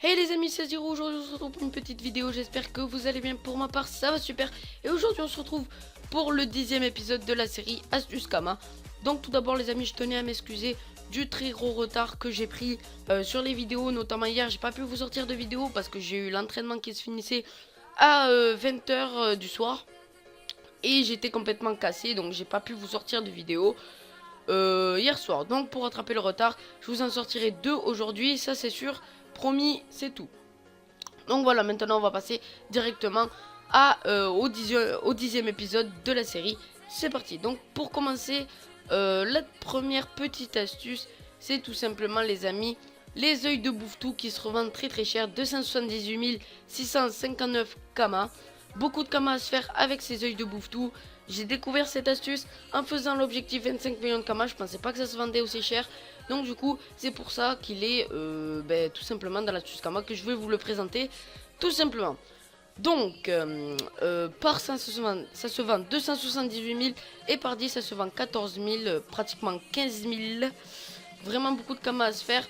Hey les amis, c'est Zero, aujourd'hui on se retrouve pour une petite vidéo, j'espère que vous allez bien. Pour ma part ça va super. Et aujourd'hui on se retrouve pour le 10e épisode de la série Astuce Kama. Donc tout d'abord les amis, je tenais à m'excuser du très gros retard que j'ai pris sur les vidéos. Notamment hier, j'ai pas pu vous sortir de vidéo parce que j'ai eu l'entraînement qui se finissait à 20h du soir. Et j'étais complètement cassé, donc j'ai pas pu vous sortir de vidéo hier soir. Donc pour rattraper le retard, je vous en sortirai 2 aujourd'hui, ça c'est sûr. Promis, c'est tout. Donc voilà, maintenant on va passer directement au 10e épisode de la série. C'est parti. Donc pour commencer, la première petite astuce, c'est tout simplement les amis, les œils de Bouftou qui se revendent très très cher, 278 659 Kama. Beaucoup de Kama à se faire avec ces œils de Bouftou. J'ai découvert cette astuce en faisant l'objectif 25 millions de Kama. Je pensais pas que ça se vendait aussi cher. Donc du coup, c'est pour ça qu'il est tout simplement dans l'astuce Kama que je vais vous le présenter. Tout simplement. Donc, par 100, ça se vend 278 000 et par 10, ça se vend 14 000, pratiquement 15 000. Vraiment beaucoup de Kama à se faire.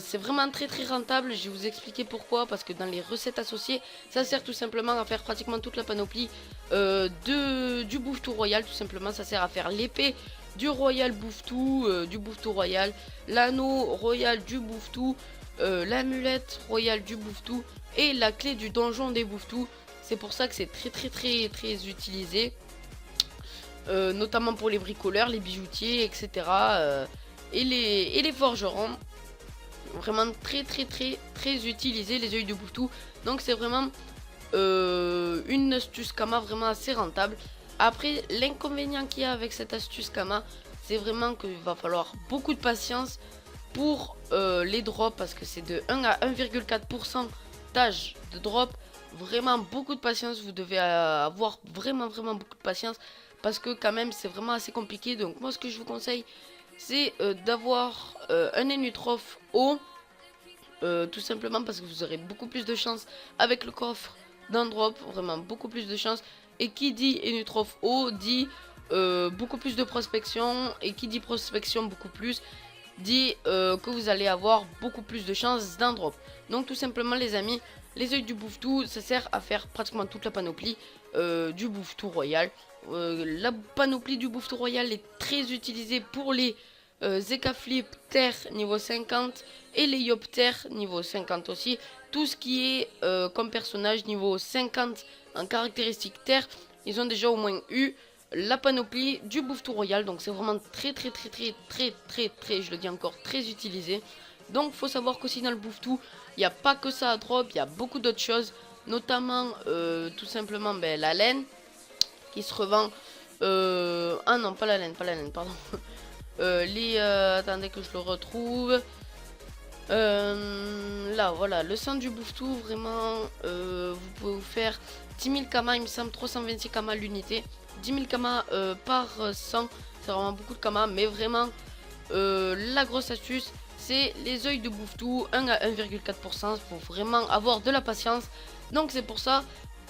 C'est vraiment très très rentable, je vais vous expliquer pourquoi, parce que dans les recettes associées, ça sert tout simplement à faire pratiquement toute la panoplie du Bouftou Royal, tout simplement. Ça sert à faire l'épée du Royal Bouftou, du Bouftou Royal, l'anneau Royal du Bouftou, l'amulette Royal du Bouftou et la clé du donjon des Bouftou. C'est pour ça que c'est très très très très utilisé, notamment pour les bricoleurs, les bijoutiers, etc. Et les forgerons. Vraiment très très très très utilisé les œils de Bouftou. Donc c'est vraiment une astuce Kama vraiment assez rentable. Après, l'inconvénient qu'il y a avec cette astuce Kama, c'est vraiment qu'il va falloir beaucoup de patience pour les drops, parce que c'est de 1 à 1,4% d'âge de drop. Vraiment beaucoup de patience, vous devez avoir vraiment beaucoup de patience, parce que quand même c'est vraiment assez compliqué. Donc moi ce que je vous conseille, c'est d'avoir un Enutroph haut, tout simplement parce que vous aurez beaucoup plus de chance avec le coffre d'un drop, vraiment beaucoup plus de chance. Et qui dit Enutroph haut dit beaucoup plus de prospection, et qui dit prospection beaucoup plus dit que vous allez avoir beaucoup plus de chances d'un drop. Donc tout simplement les amis, les œils du Bouftou, ça sert à faire pratiquement toute la panoplie du Bouftou Royal. La panoplie du Bouftou Royal est très utilisée pour les Zekaflip Terre niveau 50 et les Yopter niveau 50 aussi. Tout ce qui est comme personnage niveau 50 en caractéristique Terre, ils ont déjà au moins eu la panoplie du Bouftou Royal. Donc c'est vraiment très, je le dis encore, très utilisé. Donc faut savoir qu'aussi dans le Bouftou, il n'y a pas que ça à drop, il y a beaucoup d'autres choses. Notamment tout simplement la laine qui se revend. Ah non, pas la laine, pardon. Attendez que je le retrouve. Là, voilà, le sang du Bouftou, vraiment, vous pouvez vous faire 10 000 Kama, il me semble, 326 Kama l'unité. 10 000 Kama par 100, c'est vraiment beaucoup de Kama, mais vraiment, la grosse astuce, c'est les œils de Bouftou, 1 à 1,4%, faut vraiment avoir de la patience. Donc c'est pour ça,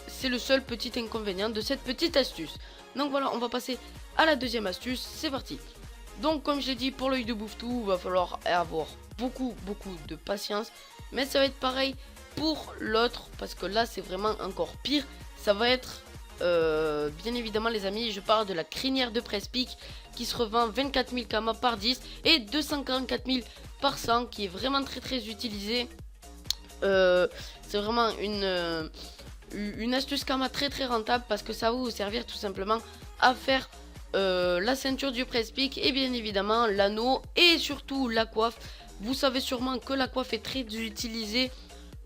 c'est le seul petit inconvénient de cette petite astuce. Donc voilà, on va passer à la deuxième astuce, c'est parti. Donc comme je l'ai dit, pour l'œil de Bouftou, il va falloir avoir beaucoup de patience. Mais ça va être pareil pour l'autre, parce que là c'est vraiment encore pire. Ça va être, bien évidemment les amis, je parle de la crinière de Prespic qui se revend 24 000 Kama par 10 et 244 000 par 100, qui est vraiment très utilisée. C'est vraiment une astuce Kama très rentable, parce que ça va vous servir tout simplement à faire la ceinture du Prespic et bien évidemment l'anneau et surtout la coiffe. Vous savez sûrement que la coiffe est très utilisée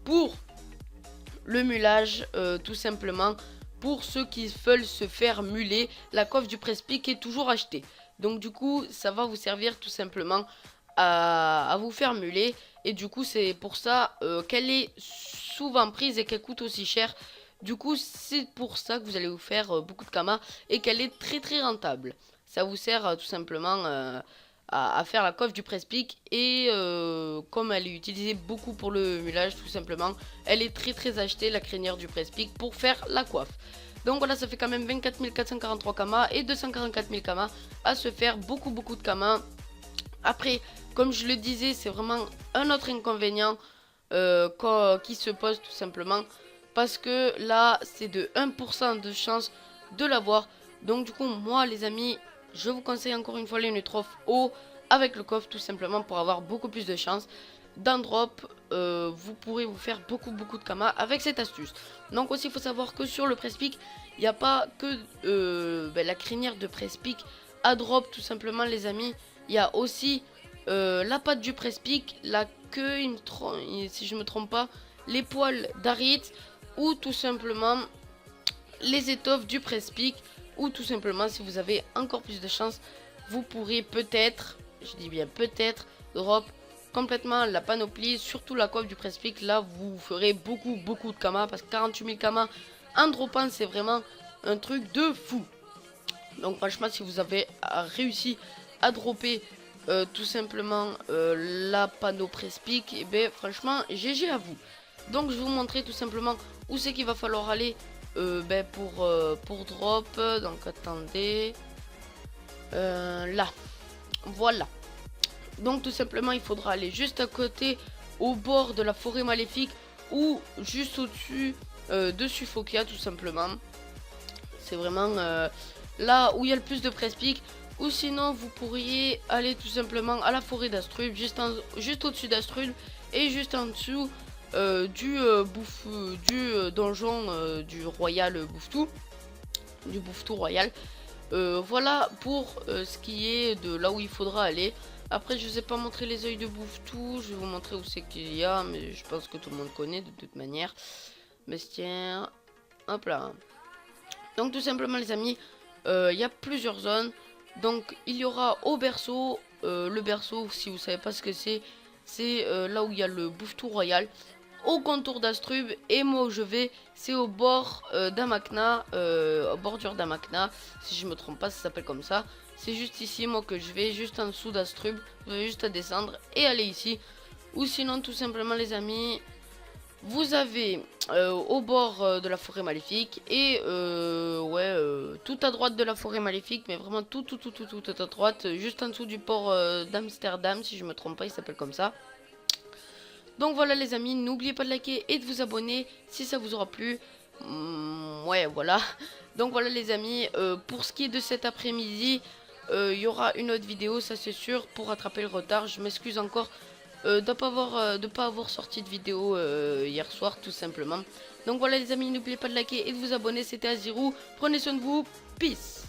pour le mulage, tout simplement. Pour ceux qui veulent se faire muler, la coiffe du Prespic est toujours achetée. Donc du coup, ça va vous servir tout simplement à vous faire muler. Et du coup, c'est pour ça qu'elle est souvent prise et qu'elle coûte aussi cher. Du coup, c'est pour ça que vous allez vous faire beaucoup de Kama et qu'elle est très rentable. Ça vous sert tout simplement à faire la coiffe du Prespic. Et comme elle est utilisée beaucoup pour le mulage, tout simplement, elle est très achetée, la crinière du Prespic, pour faire la coiffe. Donc voilà, ça fait quand même 24 443 Kama et 244 000 Kama à se faire, beaucoup de Kama. Après, comme je le disais, c'est vraiment un autre inconvénient qui se pose tout simplement. Parce que là, c'est de 1% de chance de l'avoir. Donc du coup, moi les amis, je vous conseille encore une fois les Nutroph haut avec le coffre tout simplement pour avoir beaucoup plus de chance d'un drop. Vous pourrez vous faire beaucoup de kama avec cette astuce. Donc aussi il faut savoir que sur le press-pick, il n'y a pas que la crinière de press-pick à drop tout simplement les amis. Il y a aussi la patte du press-pick, la queue, si je me trompe pas, les poils d'Arit ou tout simplement les étoffes du press-pick. Ou tout simplement si vous avez encore plus de chance, vous pourrez peut-être, je dis bien peut-être, drop complètement la panoplie, surtout la coiffe du press-pick. Là vous ferez beaucoup de kama, parce que 48 000 kama en dropant c'est vraiment un truc de fou. Donc franchement si vous avez réussi à dropper tout simplement la panneau press-pick, et ben franchement GG à vous. Donc je vais vous montrer tout simplement où c'est qu'il va falloir aller pour drop. Donc attendez, là voilà. Donc tout simplement il faudra aller juste à côté au bord de la forêt maléfique ou juste au dessus de Suffokia tout simplement. C'est vraiment là où il y a le plus de press-pick. Ou sinon vous pourriez aller tout simplement à la forêt d'Astrub, juste au dessus d'Astrub et juste en dessous du donjon du royal Bouftou, du Bouftou royal. Voilà pour ce qui est de là où il faudra aller. Après je vous ai pas montré les yeux de Bouftou, je vais vous montrer où c'est qu'il y a, mais je pense que tout le monde connaît de toute manière. Bestiaire, hop là. Donc tout simplement les amis, il y a plusieurs zones. Donc il y aura au berceau, le berceau si vous savez pas ce que c'est là où il y a le Bouftou royal, au contour d'Astrub, et moi où je vais c'est au bord d'Amakna, bordure d'Amakna, si je me trompe pas ça s'appelle comme ça. C'est juste ici moi que je vais, juste en dessous d'Astrub, vous avez juste à descendre et aller ici. Ou sinon tout simplement les amis, vous avez au bord de la forêt maléfique et tout à droite de la forêt maléfique, mais vraiment tout à droite, juste en dessous du port d'Amsterdam, si je me trompe pas, il s'appelle comme ça. Donc voilà les amis, n'oubliez pas de liker et de vous abonner si ça vous aura plu. Ouais voilà. Donc voilà les amis, pour ce qui est de cet après-midi, il y aura une autre vidéo, ça c'est sûr, pour rattraper le retard. Je m'excuse encore de pas avoir sorti de vidéo hier soir tout simplement. Donc voilà les amis, n'oubliez pas de liker et de vous abonner. C'était Azirou, prenez soin de vous, peace.